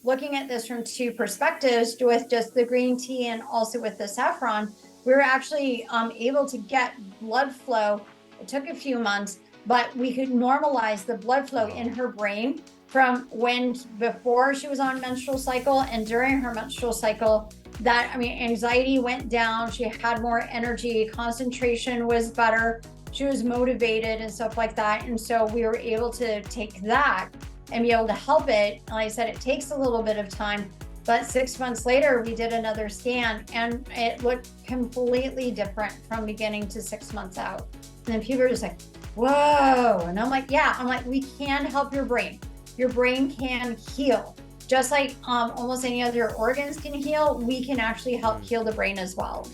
looking at this from two perspectives with just the green tea and also with the saffron, we were actually able to get blood flow. It took a few months, but we could normalize the blood flow in her brain from when before she was on menstrual cycle and during her menstrual cycle. That, I mean, anxiety went down. She had more energy, concentration was better. She was motivated and stuff like that. And so we were able to take that and be able to help it. Like I said, it takes a little bit of time, but 6 months later, we did another scan and it looked completely different from beginning to 6 months out. And then people are just like, whoa. And I'm like, yeah, we can help your brain. Your brain can heal. Just like almost any other organs can heal, we can actually help heal the brain as well.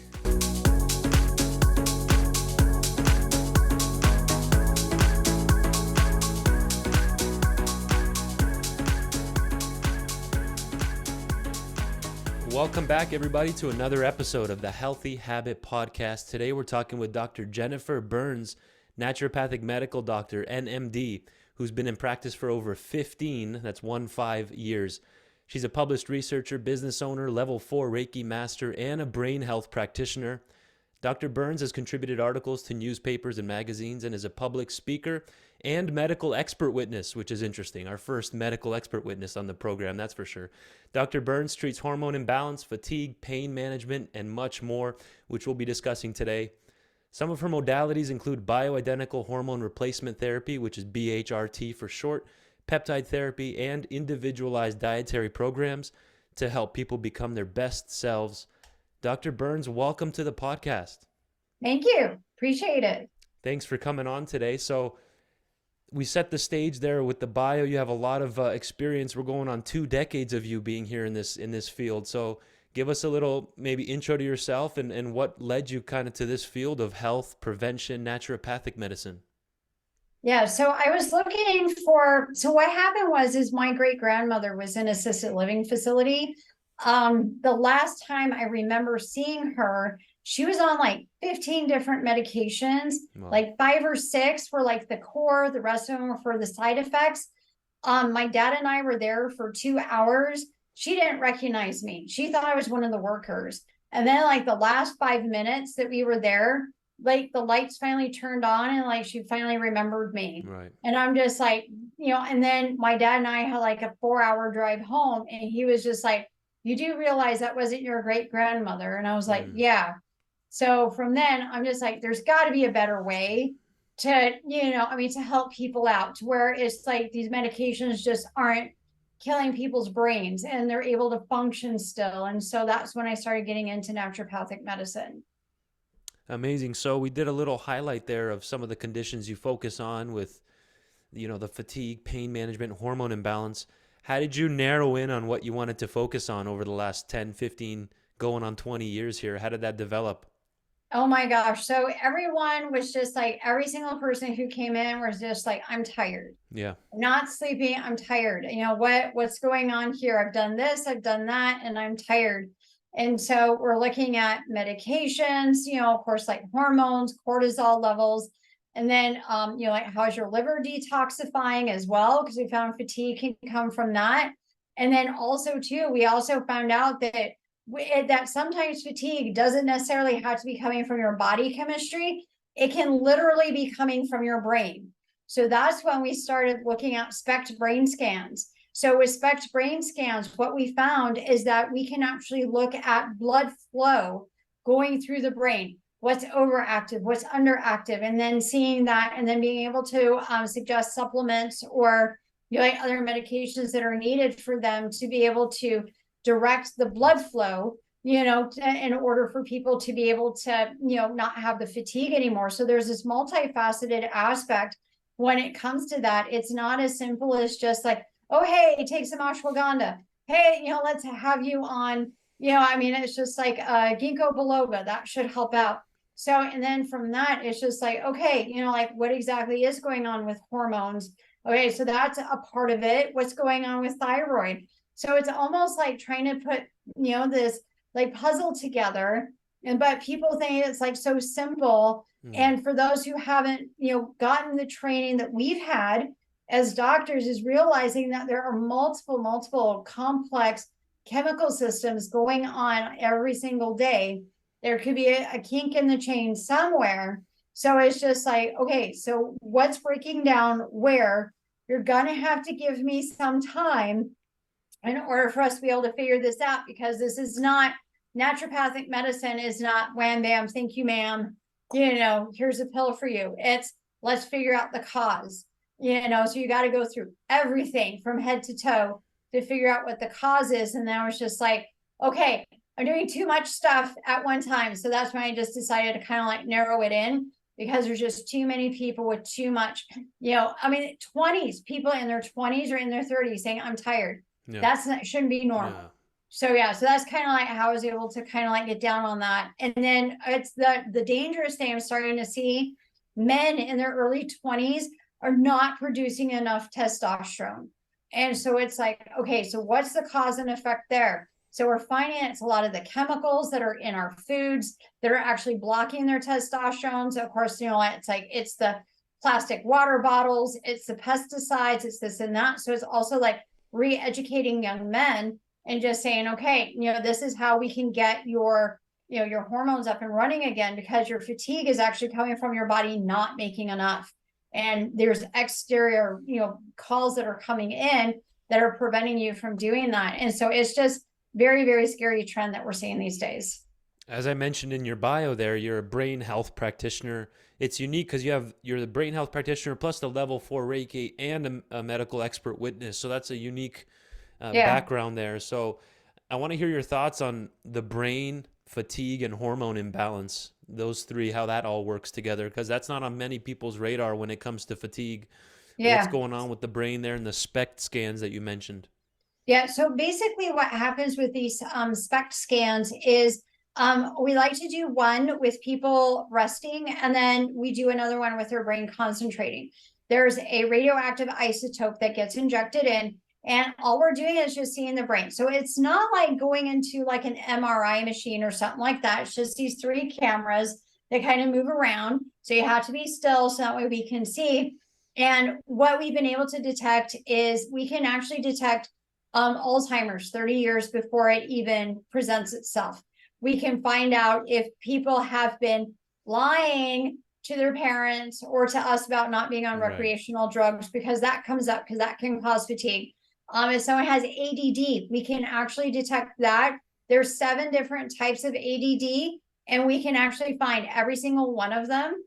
Welcome back, everybody, to another episode of the Healthy Habit Podcast. Today, we're talking with Dr. Jennifer Burns, naturopathic medical doctor, NMD, who's been in practice for over 15 years. She's a published researcher, business owner, level 4 Reiki master, and a brain health practitioner. Dr. Burns has contributed articles to newspapers and magazines and is a public speaker and medical expert witness, which is interesting. Our first medical expert witness on the program, that's for sure. Dr. Burns treats hormone imbalance, fatigue, pain management, and much more, which we'll be discussing today. Some of her modalities include bioidentical hormone replacement therapy, which is BHRT for short, peptide therapy, and individualized dietary programs to help people become their best selves. Dr. Burns, welcome to the podcast. Thank you. Appreciate it. Thanks for coming on today. So we set the stage there with the bio. You have a lot of experience. We're going on 2 decades of you being here in this field. So give us a little maybe intro to yourself and what led you kind of to this field of health, prevention, naturopathic medicine. Yeah, so I was looking for, so what happened is my great-grandmother was in assisted living facility. The last time I remember seeing her, she was on like 15 different medications. Wow. Like 5 or 6 were like the core, the rest of them were for the side effects. My dad and I were there for 2 hours. She didn't recognize me. She thought I was one of the workers. And then like the last 5 minutes that we were there, like the lights finally turned on and like she finally remembered me. Right. And I'm just like, and then my dad and I had like a 4-hour drive home and he was just like, you do realize that wasn't your great grandmother? And I was like, yeah. So from then I'm just like, there's got to be a better way to, to help people out to where it's like these medications just aren't killing people's brains and they're able to function still. And so that's when I started getting into naturopathic medicine. Amazing. So we did a little highlight there of some of the conditions you focus on with, the fatigue, pain management, hormone imbalance. How did you narrow in on what you wanted to focus on over the last 10, 15, going on 20 years here? How did that develop? Oh my gosh. So everyone was just like, every single person who came in was just like, I'm tired. Yeah. I'm not sleeping. I'm tired. What's going on here? I've done this, I've done that, and I'm tired. And so we're looking at medications, of course, like hormones, cortisol levels, and then, like how's your liver detoxifying as well? Because we found fatigue can come from that. And then also too, we also found out that sometimes fatigue doesn't necessarily have to be coming from your body chemistry. It can literally be coming from your brain. So that's when we started looking at SPECT brain scans. So with SPECT brain scans, what we found is that we can actually look at blood flow going through the brain, what's overactive, what's underactive, and then seeing that and then being able to suggest supplements or like other medications that are needed for them to be able to direct the blood flow, in order for people to be able to, not have the fatigue anymore. So there's this multifaceted aspect when it comes to that. It's not as simple as just like, oh, hey, take some ashwagandha. Hey, let's have you on, it's just like ginkgo biloba, that should help out. So, and then from that, it's just like, okay, like what exactly is going on with hormones? Okay, so that's a part of it. What's going on with thyroid? So it's almost like trying to put, this like puzzle together. But people think it's like so simple. And for those who haven't, gotten the training that we've had, as doctors is realizing that there are multiple complex chemical systems going on every single day. There could be a kink in the chain somewhere. So it's just like, okay, so what's breaking down where? You're going to have to give me some time in order for us to be able to figure this out, because this is not naturopathic medicine is not wham bam, thank you, ma'am. Here's a pill for you. It's let's figure out the cause. So you got to go through everything from head to toe to figure out what the cause is. And then I was just like, okay, I'm doing too much stuff at one time. So that's when I just decided to kind of like narrow it in, because there's just too many people with too much, 20s, people in their 20s or in their 30s saying, I'm tired. Yeah. That's not, shouldn't be normal. Yeah. So that's kind of like how I was able to kind of like get down on that. And then it's the dangerous thing I'm starting to see, men in their early 20s are not producing enough testosterone. And so it's like, okay, so what's the cause and effect there? So we're finding it's a lot of the chemicals that are in our foods that are actually blocking their testosterone. So of course, it's the plastic water bottles, it's the pesticides, it's this and that. So it's also like re-educating young men and just saying, okay, this is how we can get your hormones up and running again, because your fatigue is actually coming from your body not making enough. And there's exterior, calls that are coming in that are preventing you from doing that. And so it's just very, very scary trend that we're seeing these days. As I mentioned in your bio there, you're a brain health practitioner. It's unique because you're the brain health practitioner plus the level 4 Reiki and a medical expert witness. So that's a unique background there. So I want to hear your thoughts on the brain, fatigue, and hormone imbalance. Those three, how that all works together, because that's not on many people's radar when it comes to fatigue. Yeah. What's going on with the brain there and the SPECT scans that you mentioned? Yeah. So basically what happens with these SPECT scans is we like to do one with people resting, and then we do another one with their brain concentrating. There's a radioactive isotope that gets injected in, and all we're doing is just seeing the brain. So it's not like going into like an MRI machine or something like that. It's just these three cameras that kind of move around. So you have to be still so that way we can see. And what we've been able to detect is we can actually detect Alzheimer's 30 years before it even presents itself. We can find out if people have been lying to their parents or to us about not being on recreational drugs, because that comes up, because that can cause fatigue. If someone has ADD, we can actually detect that. There's 7 different types of ADD, and we can actually find every single one of them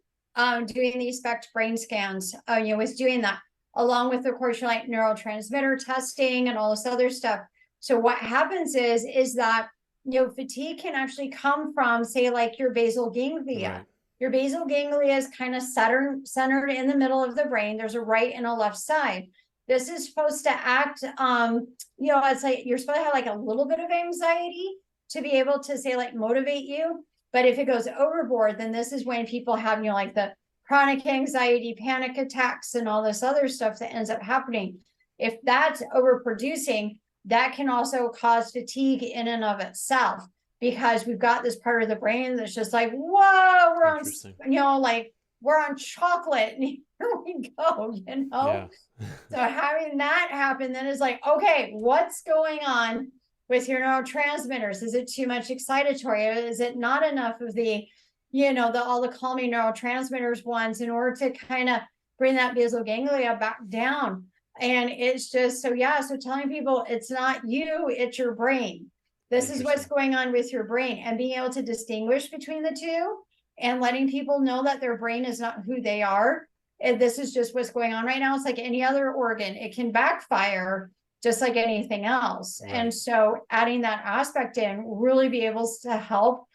doing these SPECT brain scans. With doing that, along with, of course, like neurotransmitter testing and all this other stuff. So what happens is that fatigue can actually come from, say, like your basal ganglia. Right. Your basal ganglia is kind of centered in the middle of the brain. There's a right and a left side. This is supposed to act, it's like you're supposed to have like a little bit of anxiety to be able to, say, like motivate you. But if it goes overboard, then this is when people have, like the chronic anxiety, panic attacks, and all this other stuff that ends up happening. If that's overproducing, that can also cause fatigue in and of itself, because we've got this part of the brain that's just like, whoa, we're on, like we're on chocolate, and here we go, Yeah. So having that happen then is like, okay, what's going on with your neurotransmitters? Is it too much excitatory? Is it not enough of the, all the calming neurotransmitters ones in order to kind of bring that basal ganglia back down? And it's just, so telling people it's not you, it's your brain. This is what's going on with your brain, and being able to distinguish between the two and letting people know that their brain is not who they are. And this is just what's going on right now. It's like any other organ. It can backfire just like anything else. Right. And so adding that aspect in really be able to help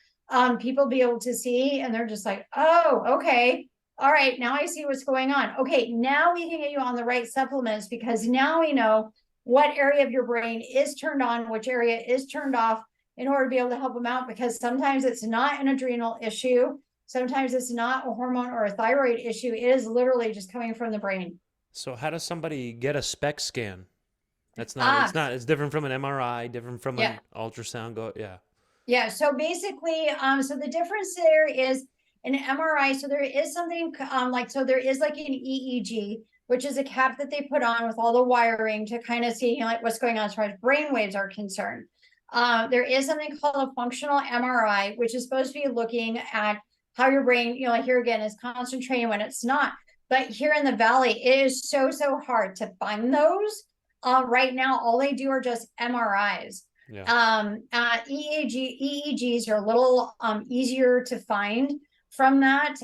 people be able to see, and they're just like, oh, okay. All right, now I see what's going on. Okay, now we can get you on the right supplements, because now we know what area of your brain is turned on, which area is turned off, in order to be able to help them out. Because sometimes it's not an adrenal issue. Sometimes it's not a hormone or a thyroid issue. It is literally just coming from the brain. So how does somebody get a SPECT scan? It's different from an MRI, different from an ultrasound. Yeah. So basically, so the difference there is an MRI. So there is something there is like an EEG. which is a cap that they put on with all the wiring to kind of see, like what's going on as far as brain waves are concerned. There is something called a functional MRI, which is supposed to be looking at how your brain, like here again, is concentrating when it's not. But here in the Valley, it is so hard to find those. Right now, all they do are just MRIs. Yeah. EEGs are a little easier to find from that.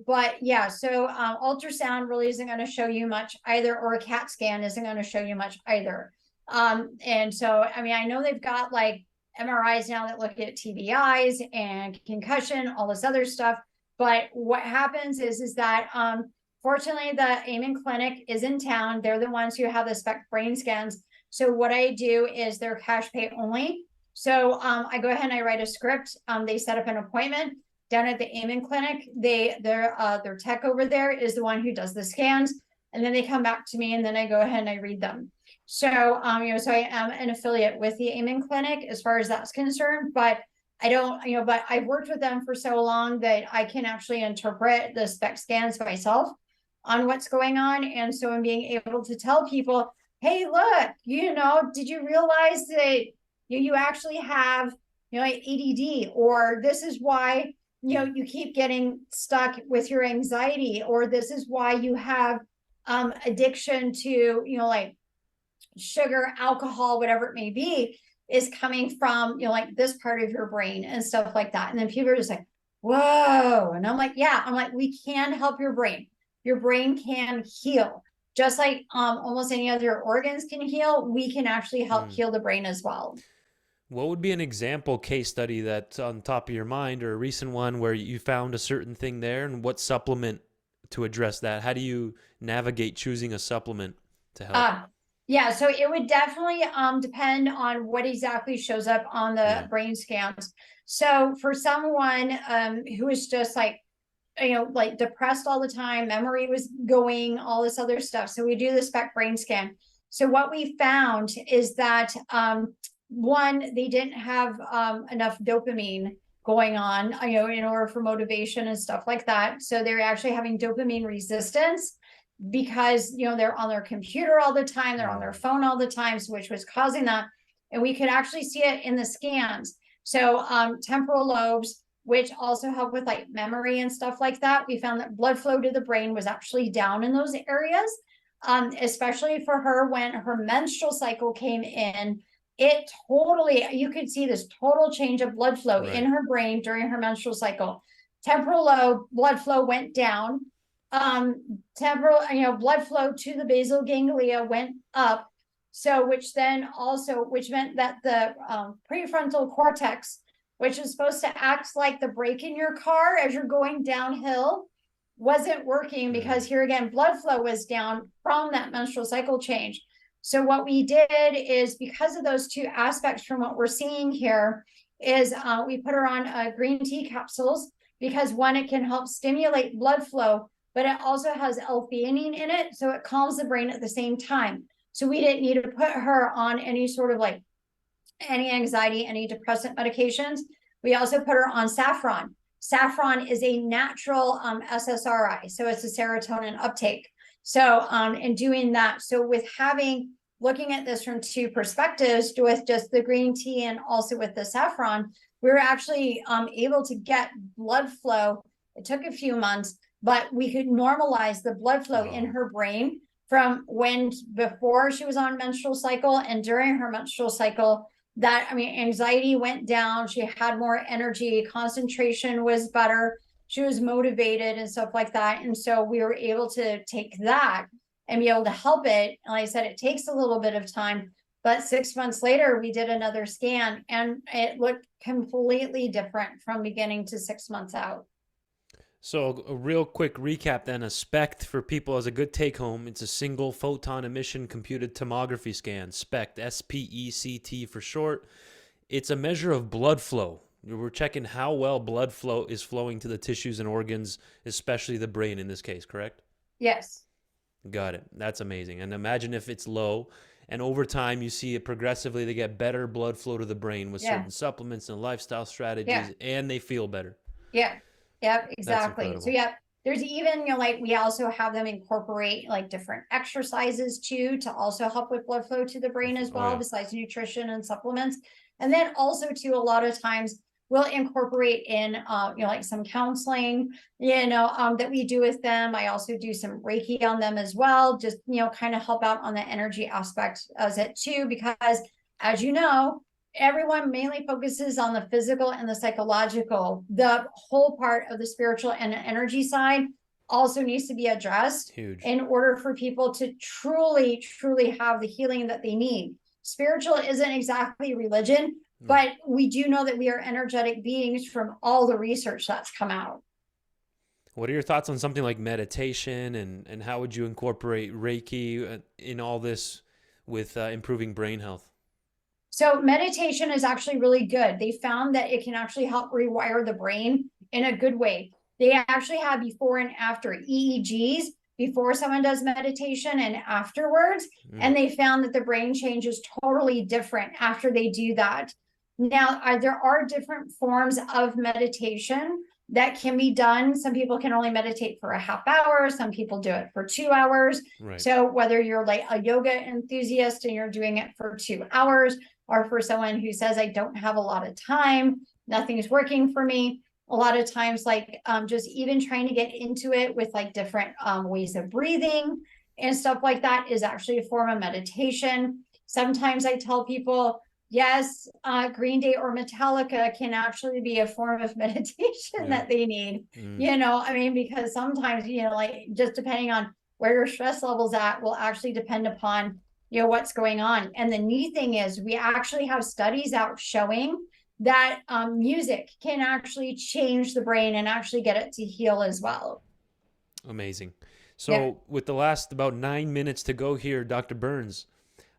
But yeah, so ultrasound really isn't going to show you much either, or a CAT scan isn't going to show you much either. And so, I mean, I know they've got like MRIs now that look at TBIs and concussion, all this other stuff. But what happens is that fortunately, the Amen Clinic is in town. They're the ones who have the SPECT brain scans. So what I do is they're cash pay only. So I go ahead and I write a script. They set up an appointment down at the Amen Clinic. Their tech over there is the one who does the scans, and then they come back to me, and then I go ahead and I read them. So so I am an affiliate with the Amen Clinic as far as that's concerned, but I don't, but I've worked with them for so long that I can actually interpret the SPECT scans myself on what's going on. And so I'm being able to tell people, hey, look, did you realize that you actually have, like ADD, or this is why, you keep getting stuck with your anxiety, or this is why you have addiction to, like sugar, alcohol, whatever it may be, is coming from, like this part of your brain and stuff like that. And then people are just like, whoa. And I'm like, yeah, we can help your brain. Your brain can heal. Just like almost any other organs can heal, we can actually help heal the brain as well. What would be an example case study that's on top of your mind, or a recent one where you found a certain thing there, and what supplement to address that? How do you navigate choosing a supplement to help? Yeah, so it would definitely depend on what exactly shows up on the Yeah. brain scans. So for someone who is just like, like depressed all the time, memory was going, all this other stuff. So we do the SPECT brain scan. So what we found is that one, they didn't have enough dopamine going on, in order for motivation and stuff like that. So they're actually having dopamine resistance because, they're on their computer all the time, they're on their phone all the time, so which was causing that. And we could actually see it in the scans. So temporal lobes, which also help with like memory and stuff like that. We found that blood flow to the brain was actually down in those areas, especially for her when her menstrual cycle came in. It totally, you could see this total change of blood flow in her brain during her menstrual cycle. Temporal lobe blood flow went down. Temporal, blood flow to the basal ganglia went up. So, which meant that the prefrontal cortex, which is supposed to act like the brake in your car as you're going downhill, wasn't working because here again, blood flow was down from that menstrual cycle change. So what we did is, because of those two aspects from what we're seeing here, is we put her on green tea capsules, because one, it can help stimulate blood flow, but it also has L-theanine in it, so it calms the brain at the same time. So we didn't need to put her on any sort of like anti-anxiety, antidepressant medications. We also put her on saffron. Saffron is a natural SSRI, so it's a serotonin uptake. So in doing that, so with looking at this from two perspectives, with just the green tea and also with the saffron, we were actually able to get blood flow. It took a few months, but we could normalize the blood flow in her brain from before she was on menstrual cycle and during her menstrual cycle. That, anxiety went down, she had more energy, concentration was better, she was motivated and stuff like that. And so we were able to take that and be able to help it. And like I said, it takes a little bit of time, but 6 months later, we did another scan and it looked completely different from beginning to 6 months out. So a real quick recap then, a SPECT for people as a good take home. It's a single photon emission computed tomography scan, SPECT, SPECT for short. It's a measure of blood flow. We're checking how well blood flow is flowing to the tissues and organs, especially the brain in this case, correct? Yes. Got it. That's amazing. And imagine if it's low, and over time you see it progressively, they get better blood flow to the brain with certain supplements and lifestyle strategies, and they feel better. Yeah. Yep, exactly. So, yep. there's even, like we also have them incorporate like different exercises too, to also help with blood flow to the brain as well, besides nutrition and supplements. And then also too, a lot of times we'll incorporate in, like some counseling, that we do with them. I also do some Reiki on them as well, just, kind of help out on the energy aspect of it too, because as you know, everyone mainly focuses on the physical and the psychological. The whole part of the spiritual and energy side also needs to be addressed. Huge. In order for people to truly, truly have the healing that they need. Spiritual isn't exactly religion, but we do know that we are energetic beings from all the research that's come out. What are your thoughts on something like meditation, and how would you incorporate Reiki in all this with improving brain health? So meditation is actually really good. They found that it can actually help rewire the brain in a good way. They actually have before and after EEGs before someone does meditation and afterwards. And they found that the brain changes totally different after they do that. Now, there are different forms of meditation that can be done. Some people can only meditate for a half hour. Some people do it for 2 hours. Right. So whether you're like a yoga enthusiast and you're doing it for 2 hours, or for someone who says, I don't have a lot of time, nothing's working for me. A lot of times, like just even trying to get into it with like different ways of breathing and stuff like that is actually a form of meditation. Sometimes I tell people, yes, Green Day or Metallica can actually be a form of meditation that they need, because sometimes, like just depending on where your stress level's at will actually depend upon, what's going on. And the neat thing is we actually have studies out showing that music can actually change the brain and actually get it to heal as well. Amazing. So with the last about 9 minutes to go here, Dr. Burns,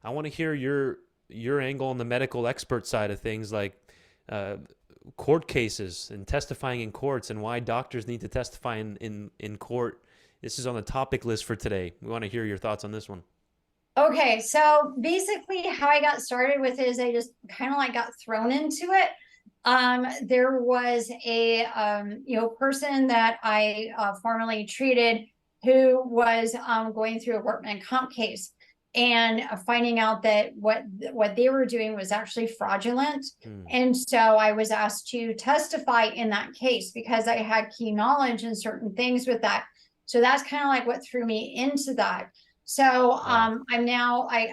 I want to hear your angle on the medical expert side of things, like court cases and testifying in courts, and why doctors need to testify in court. This is on the topic list for today. We want to hear your thoughts on this one. Okay, so basically how I got started with it is I just kind of like got thrown into it. There was a person that I formerly treated who was going through a workman comp case, and finding out that what they were doing was actually fraudulent. And so I was asked to testify in that case because I had key knowledge in certain things with that. So that's kind of like what threw me into that. So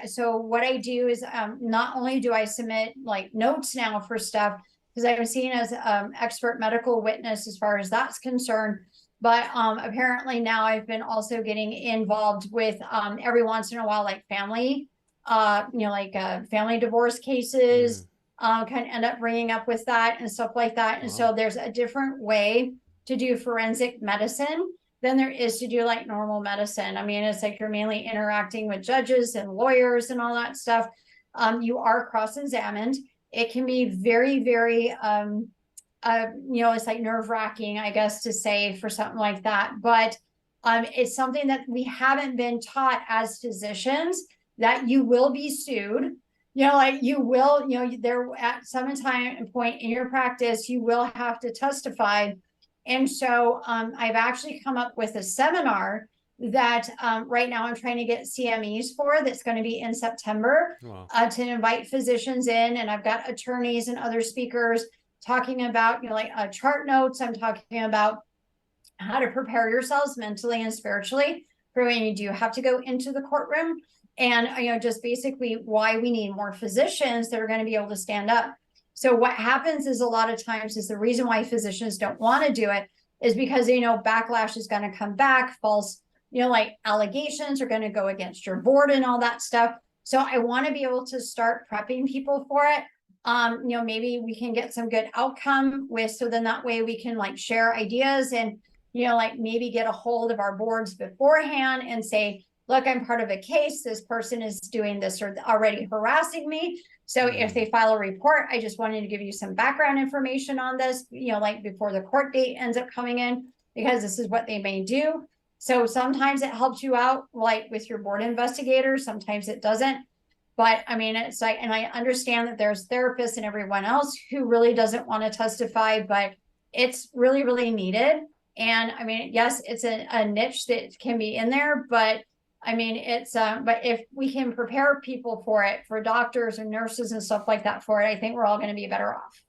so what I do is not only do I submit like notes now for stuff, because I'm seen as expert medical witness as far as that's concerned, but apparently now I've been also getting involved with every once in a while, like family, family divorce cases, kind of end up bringing up with that and stuff like that. And so there's a different way to do forensic medicine than there is to do like normal medicine. I mean, it's like you're mainly interacting with judges and lawyers and all that stuff. You are cross-examined. It can be very, very, it's like nerve-wracking, I guess, to say for something like that. But it's something that we haven't been taught as physicians, that you will be sued. Like you will, there at some time and point in your practice, you will have to testify. And so I've actually come up with a seminar that right now I'm trying to get CMEs for, that's going to be in September. To invite physicians in. And I've got attorneys and other speakers talking about, chart notes. I'm talking about how to prepare yourselves mentally and spiritually for when you do have to go into the courtroom. And, just basically why we need more physicians that are going to be able to stand up. So what happens is a lot of times is the reason why physicians don't want to do it is because, backlash is going to come back, false, allegations are going to go against your board and all that stuff. So I want to be able to start prepping people for it. Maybe we can get some good outcome with, so then that way we can like share ideas and, maybe get a hold of our boards beforehand and say, look, I'm part of a case. This person is doing this or already harassing me. So if they file a report, I just wanted to give you some background information on this, like before the court date ends up coming in, because this is what they may do. So sometimes it helps you out, like with your board investigator. Sometimes it doesn't. But I mean, it's like, and I understand that there's therapists and everyone else who really doesn't want to testify, but it's really, really needed. And I mean, yes, it's a niche that can be in there, but I mean, but if we can prepare people for it, for doctors and nurses and stuff like that for it, I think we're all going to be better off.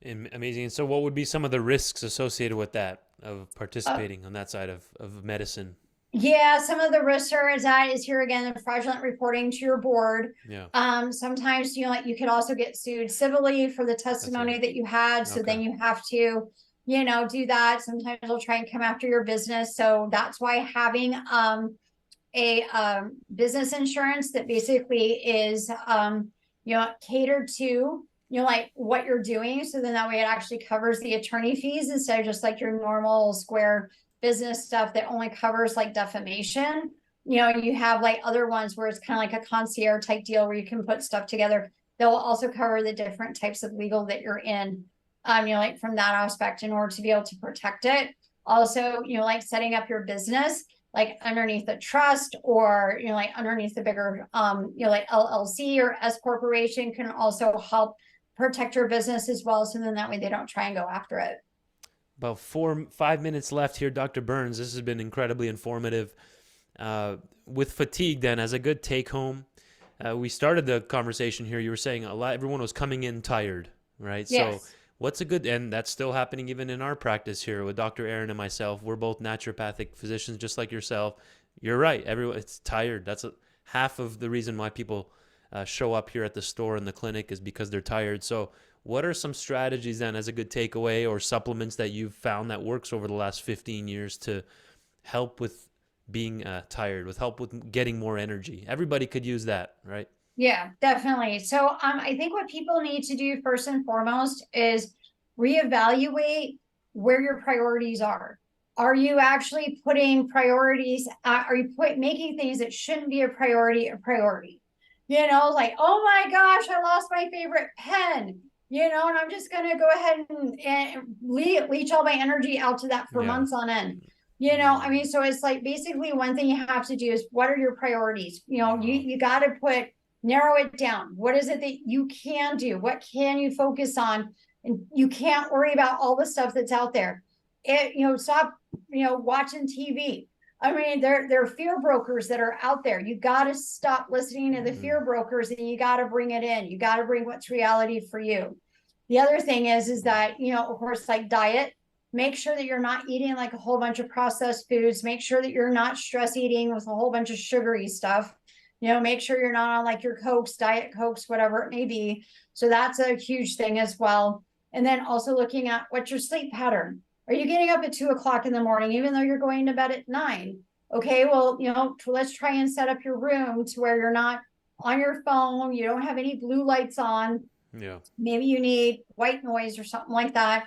Amazing. So what would be some of the risks associated with that, of Uh, participating on that side of medicine? Yeah, some of the risks are is here again, the fraudulent reporting to your board. Yeah, Sometimes, like you could also get sued civilly for the that's testimony right. that you had. So Okay. then you have to, do that. Sometimes they'll try and come after your business. So that's why having a business insurance that basically is catered to like what you're doing, so then that way it actually covers the attorney fees instead of just like your normal square business stuff that only covers like defamation. You have like other ones where it's kind of like a concierge type deal where you can put stuff together. They'll also cover the different types of legal that you're in, like from that aspect in order to be able to protect it. Also, like setting up your business like underneath a trust or like underneath the bigger like LLC or S corporation can also help protect your business as well, so then that way they don't try and go after it. About 5 minutes left here, Dr. Burns. This has been incredibly informative. With fatigue, then, as a good take home, we started the conversation here. You were saying everyone was coming in tired, right? So, Yes. what's a good, and that's still happening even in our practice here with Dr. Aaron and myself. We're both naturopathic physicians, just like yourself. You're right. Everyone, it's tired. That's half of the reason why people show up here at the store and the clinic is because they're tired. So, what are some strategies then, as a good takeaway, or supplements that you've found that works over the last 15 years to help with being tired, with help with getting more energy? Everybody could use that, right? Yeah, definitely. So I think what people need to do first and foremost is reevaluate where your priorities are. Are you actually putting priorities? Are you making things that shouldn't be a priority a priority? Like, oh my gosh, I lost my favorite pen. And I'm just gonna go ahead and leech all my energy out to that for Yeah. months on end. I Mm, mean, so it's like basically one thing you have to do is what are your priorities? You got to narrow it down. What is it that you can do? What can you focus on? And you can't worry about all the stuff that's out there. Stop, watching TV. I mean, there are fear brokers that are out there. You got to stop listening to the mm, fear brokers and you got to bring it in. You got to bring what's reality for you. The other thing is mm, that, of course, like diet, make sure that you're not eating like a whole bunch of processed foods. Make sure that you're not stress eating with a whole bunch of sugary stuff. Make sure you're not on like your Cokes, Diet Cokes, whatever it may be. So that's a huge thing as well. And then also looking at what's your sleep pattern. Are you getting up at 2 o'clock in the morning, even though you're going to bed at 9? Okay, well, let's try and set up your room to where you're not on your phone. You don't have any blue lights on. yeah. Maybe you need white noise or something like that.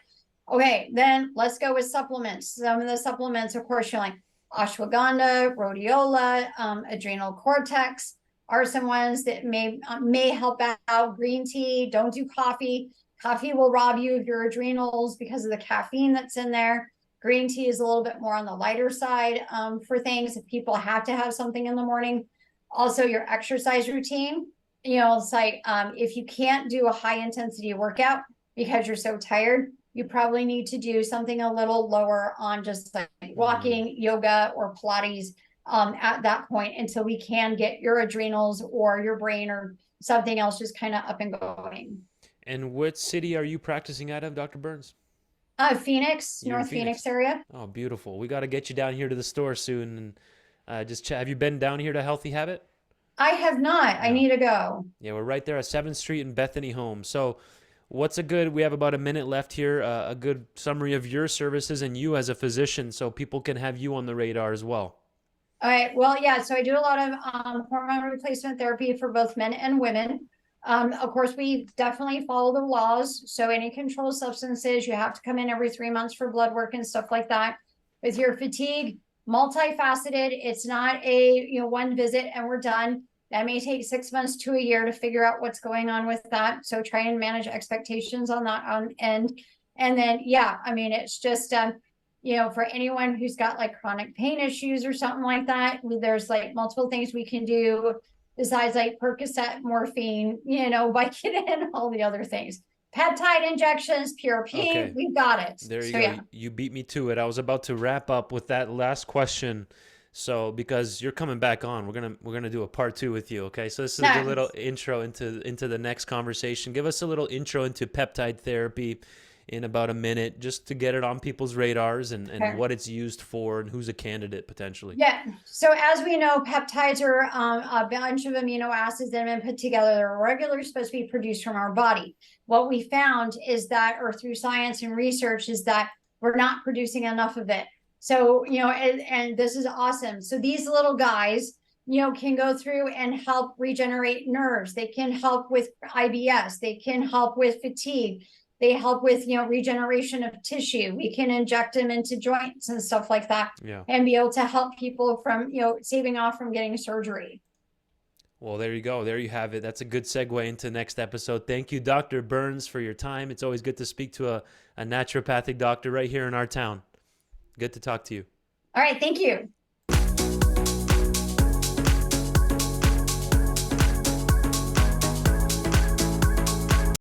Okay, then let's go with supplements. Some of the supplements, of course, you're like ashwagandha, rhodiola, adrenal cortex are some ones that may help out. Green tea, don't do coffee. Coffee will rob you of your adrenals because of the caffeine that's in there. Green tea is a little bit more on the lighter side for things if people have to have something in the morning. Also, your exercise routine. It's like if you can't do a high intensity workout because you're so tired, you probably need to do something a little lower on just like Mm. walking, yoga, or Pilates at that point until we can get your adrenals or your brain or something else just kind of up and going. And what city are you practicing out of, Dr. Burns? Phoenix, You're in North Phoenix Phoenix. area. Oh, beautiful. We got to get you down here to the store soon. And have you been down here to Healthy Habit? I have not. I No. need to go. Yeah, we're right there at 7th Street in Bethany Home. So, we have about a minute left here, a good summary of your services and you as a physician so people can have you on the radar as well. All right. Well, yeah. So I do a lot of hormone replacement therapy for both men and women. Of course, we definitely follow the laws. So any controlled substances, you have to come in every 3 months for blood work and stuff like that. With your fatigue, multifaceted. It's not a one visit and we're done. That may take 6 months to a year to figure out what's going on with that. So try and manage expectations on that end. And then, yeah, I mean, it's just for anyone who's got like chronic pain issues or something like that, there's like multiple things we can do besides like Percocet, morphine, Vicodin, all the other things. peptide injections, PRP, Okay. we've got it. There you So go. yeah, You beat me to it. I was about to wrap up with that last question. So because you're coming back on, we're gonna do a part two with you. Okay. So this is a little nice. intro into the next conversation. Give us a little intro into peptide therapy in about a minute, just to get it on people's radars and Okay. what it's used for and who's a candidate potentially. Yeah. So as we know, peptides are a bunch of amino acids that have been put together. They're regularly supposed to be produced from our body. What we found is that, or through science and research, is that we're not producing enough of it. So, and this is awesome. So these little guys, can go through and help regenerate nerves. They can help with IBS. They can help with fatigue. They help with, regeneration of tissue. We can inject them into joints and stuff like that, Yeah. and be able to help people from, saving off from getting surgery. Well, there you go. There you have it. That's a good segue into next episode. Thank you, Dr. Burns, for your time. It's always good to speak to a naturopathic doctor right here in our town. Good to talk to you. All right. Thank you.